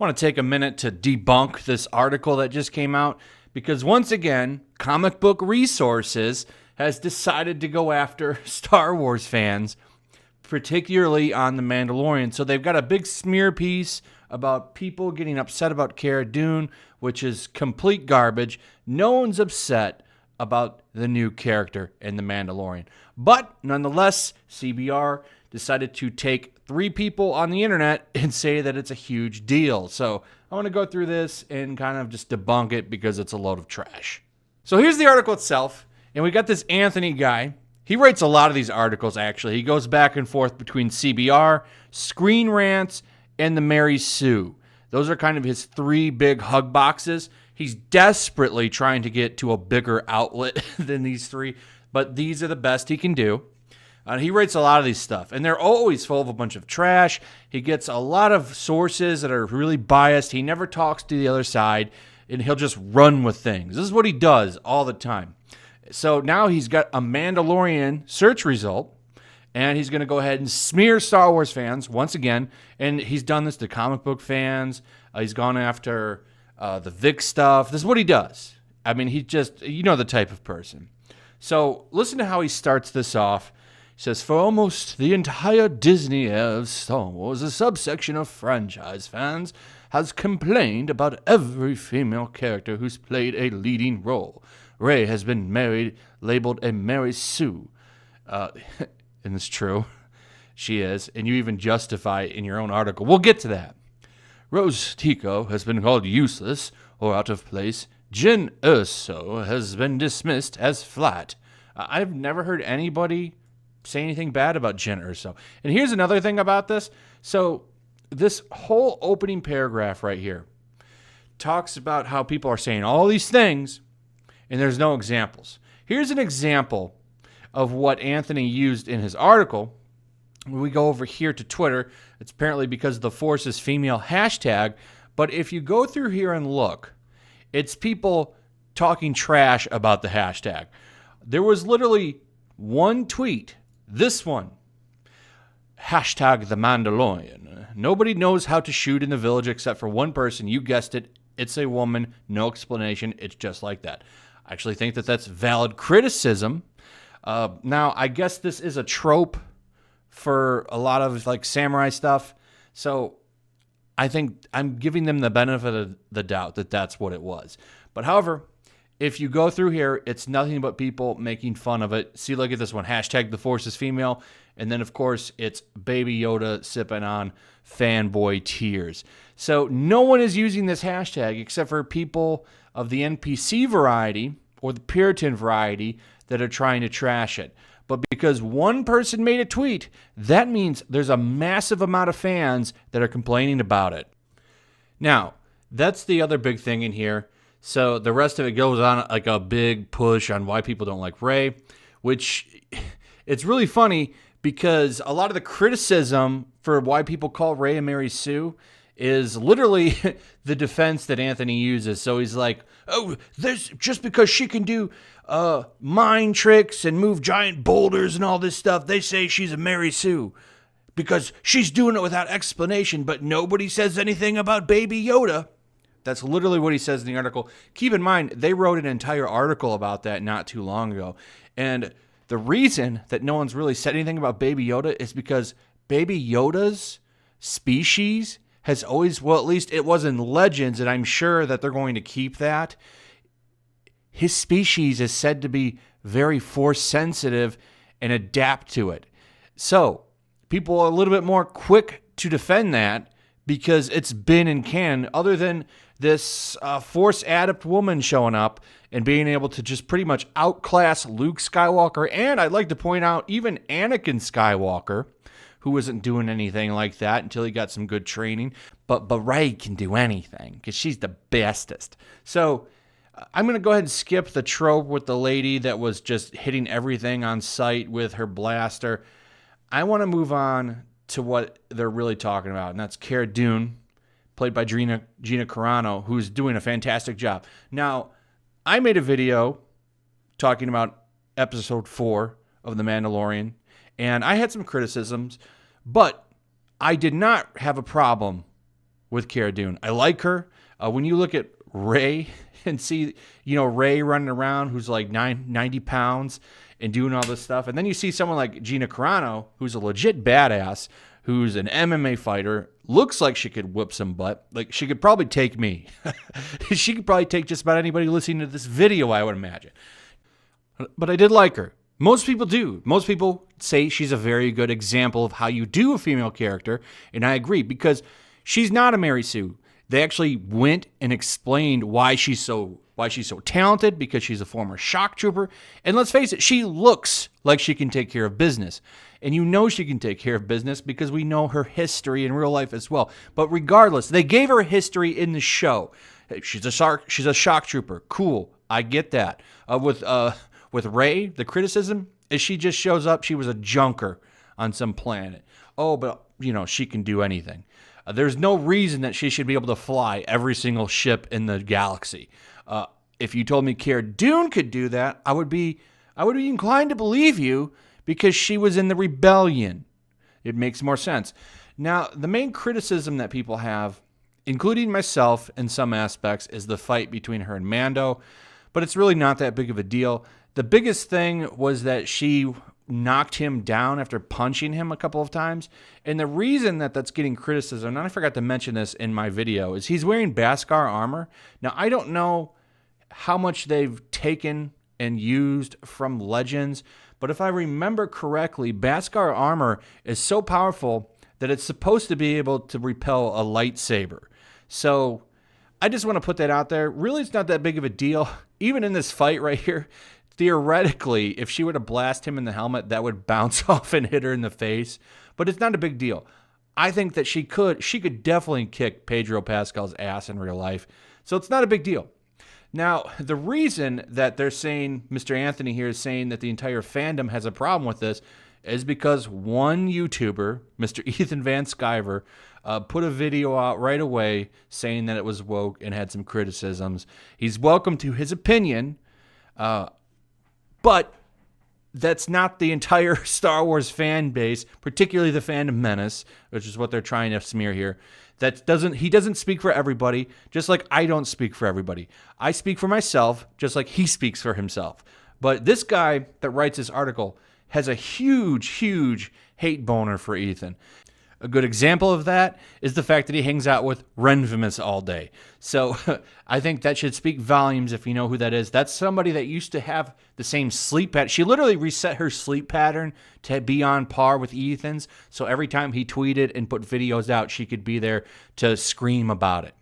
want to take a minute to debunk this article that just came out because once again, Comic Book Resources has decided to go after Star Wars fans, particularly on The Mandalorian. So they've got a big smear piece about people getting upset about Cara Dune, which is complete garbage. No one's upset about the new character in The Mandalorian. But nonetheless, CBR decided to take 3 people on the internet and say that it's a huge deal. So I want to go through this and kind of just debunk it because it's a load of trash. So here's the article itself. And we got this Anthony guy. He writes a lot of these articles, actually. He goes back and forth between CBR, Screen Rants, and the Mary Sue. Those are kind of his 3 big hug boxes. He's desperately trying to get to a bigger outlet than these 3, but these are the best he can do. He writes a lot of these stuff, and they're always full of a bunch of trash. He gets a lot of sources that are really biased. He never talks to the other side, and he'll just run with things. This is what he does all the time. So now he's got a Mandalorian search result, and he's going to go ahead and smear Star Wars fans once again, and he's done this to comic book fans. He's gone after the Vic stuff. This is what he does. I mean, he just, you know the type of person. So listen to how he starts this off. He says, for almost the entire Disney era of Star Wars, a subsection of franchise fans has complained about every female character who's played a leading role. Rey has been labeled a Mary Sue. And it's true. She is. And you even justify it in your own article. We'll get to that. Rose Tico has been called useless or out of place. Jyn Erso has been dismissed as flat. I've never heard anybody say anything bad about Jyn Erso. And here's another thing about this. So this whole opening paragraph right here talks about how people are saying all these things and there's no examples. Here's an example of what Anthony used in his article. When we go over here to Twitter, it's apparently because of the Force is Female hashtag. But if you go through here and look, it's people talking trash about the hashtag. There was literally one tweet, this one, hashtag the Mandalorian. Nobody knows how to shoot in the village except for one person. You guessed it. It's a woman. No explanation. It's just like that. I actually think that that's valid criticism. Now, I guess this is a trope for a lot of like samurai stuff. So I think I'm giving them the benefit of the doubt that that's what it was. But however, if you go through here, it's nothing but people making fun of it. See, look at this one, hashtag the Force is Female. And then, of course, it's Baby Yoda sipping on fanboy tears. So no one is using this hashtag except for people of the NPC variety or the Puritan variety that are trying to trash it. But because one person made a tweet, that means there's a massive amount of fans that are complaining about it. Now, that's the other big thing in here. So the rest of it goes on like a big push on why people don't like Rey, which it's really funny because a lot of the criticism for why people call Rey a Mary Sue is literally the defense that Anthony uses. So he's like, oh, there's just because she can do mind tricks and move giant boulders and all this stuff, they say she's a Mary Sue because she's doing it without explanation, but nobody says anything about Baby Yoda. That's literally what he says in the article. Keep in mind, they wrote an entire article about that not too long ago. And the reason that no one's really said anything about Baby Yoda is because Baby Yoda's species has always, well, at least it was in Legends, and I'm sure that they're going to keep that. His species is said to be very force sensitive and adapt to it. So people are a little bit more quick to defend that because it's been in canon, other than this force adept woman showing up and being able to just pretty much outclass Luke Skywalker. And I'd like to point out even Anakin Skywalker, who wasn't doing anything like that until he got some good training. But Rey can do anything because she's the bestest. So I'm going to go ahead and skip the trope with the lady that was just hitting everything on sight with her blaster. I want to move on to what they're really talking about, and that's Cara Dune, played by Gina Carano, who's doing a fantastic job. Now, I made a video talking about episode 4 of The Mandalorian, and I had some criticisms, but I did not have a problem with Cara Dune. I like her. When you look at Ray and see, Ray running around who's like 90 pounds and doing all this stuff, and then you see someone like Gina Carano, who's a legit badass, who's an MMA fighter, looks like she could whip some butt. Like, she could probably take me. She could probably take just about anybody listening to this video, I would imagine. But I did like her. Most people do. Most people say she's a very good example of how you do a female character, and I agree, because she's not a Mary Sue. They actually went and explained why she's so talented, because she's a former shock trooper. And let's face it, she looks like she can take care of business. And she can take care of business because we know her history in real life as well. But regardless, they gave her a history in the show. She's a shock trooper. Cool. I get that. With Rey, the criticism is she just shows up. She was a junker on some planet. Oh, but she can do anything. There's no reason that she should be able to fly every single ship in the galaxy. If you told me Cara Dune could do that, I would be inclined to believe you, because she was in the rebellion. It makes more sense. Now, the main criticism that people have, including myself in some aspects, is the fight between her and Mando, but it's really not that big of a deal. The biggest thing was that she knocked him down after punching him a couple of times, and the reason that that's getting criticism, and I forgot to mention this in my video, is he's wearing Beskar armor. Now, I don't know how much they've taken and used from Legends, but if I remember correctly, Beskar armor is so powerful that it's supposed to be able to repel a lightsaber. So I just want to put that out there. Really, it's not that big of a deal. Even in this fight right here, theoretically, if she were to blast him in the helmet, that would bounce off and hit her in the face. But it's not a big deal. I think that she could definitely kick Pedro Pascal's ass in real life. So it's not a big deal. Now, the reason that they're saying, Mr. Anthony here is saying that the entire fandom has a problem with this, is because one YouTuber, Mr. Ethan Van Sciver, put a video out right away saying that it was woke and had some criticisms. He's welcome to his opinion, but that's not the entire Star Wars fan base, particularly the Phantom Menace, which is what they're trying to smear here. He doesn't speak for everybody, just like I don't speak for everybody. I speak for myself, just like he speaks for himself. But this guy that writes this article has a huge, huge hate boner for Ethan. A good example of that is the fact that he hangs out with Renfimus all day. So I think that should speak volumes if you know who that is. That's somebody that used to have the same sleep pattern. She literally reset her sleep pattern to be on par with Ethan's. So every time he tweeted and put videos out, she could be there to scream about it.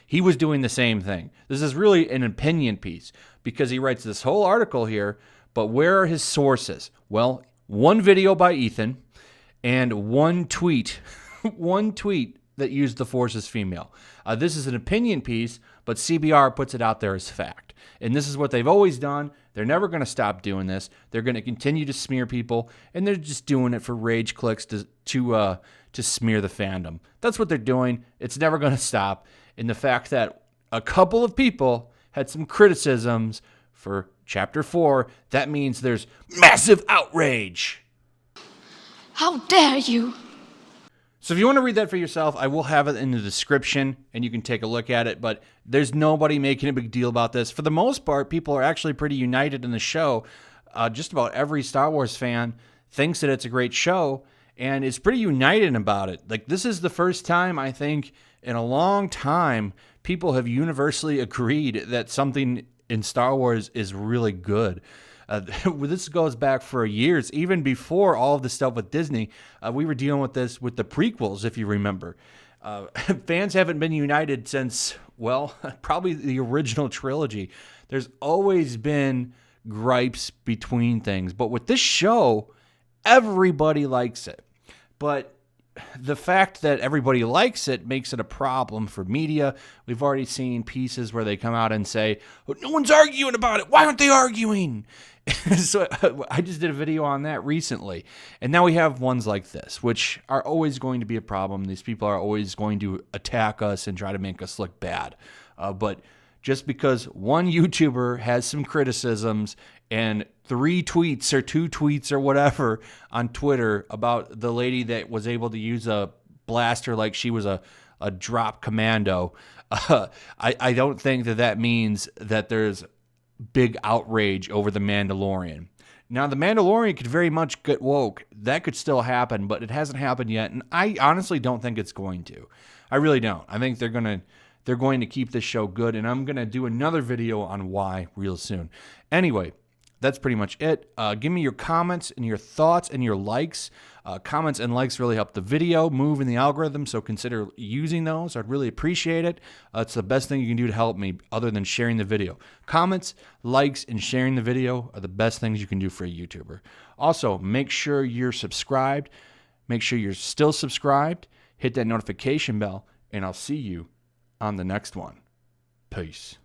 He was doing the same thing. This is really an opinion piece because he writes this whole article here, but where are his sources? Well, one video by Ethan, and one tweet that used the Force is female. This is an opinion piece, but CBR puts it out there as fact. And this is what they've always done. They're never going to stop doing this. They're going to continue to smear people, and they're just doing it for rage clicks to smear the fandom. That's what they're doing. It's never going to stop. And the fact that a couple of people had some criticisms for Chapter 4, that means there's massive outrage. How dare you! So if you want to read that for yourself, I will have it in the description, and you can take a look at it, but there's nobody making a big deal about this. For the most part, people are actually pretty united in the show. Just about every Star Wars fan thinks that it's a great show, and is pretty united about it. Like, this is the first time, I think, in a long time, people have universally agreed that something in Star Wars is really good. This goes back for years, even before all of the stuff with Disney. We were dealing with this with the prequels, if you remember. Fans haven't been united since, well, probably the original trilogy. There's always been gripes between things. But with this show, everybody likes it. But the fact that everybody likes it makes it a problem for media. We've already seen pieces where they come out and say, oh, no one's arguing about it. Why aren't they arguing? So I just did a video on that recently. And now we have ones like this, which are always going to be a problem. These people are always going to attack us and try to make us look bad. But just because one YouTuber has some criticisms and 3 tweets or 2 tweets or whatever on Twitter about the lady that was able to use a blaster like she was a a drop commando, I don't think that means that there's big outrage over the Mandalorian. Now, the Mandalorian could very much get woke. That could still happen, but it hasn't happened yet, and I honestly don't think it's going to. I really don't. I think they're going to keep this show good, and I'm going to do another video on why real soon. Anyway, that's pretty much it. Give me your comments and your thoughts and your likes. Comments and likes really help the video move in the algorithm, so consider using those. I'd really appreciate it. It's the best thing you can do to help me other than sharing the video. Comments, likes, and sharing the video are the best things you can do for a YouTuber. Also, make sure you're subscribed. Make sure you're still subscribed. Hit that notification bell, and I'll see you on the next one. Peace.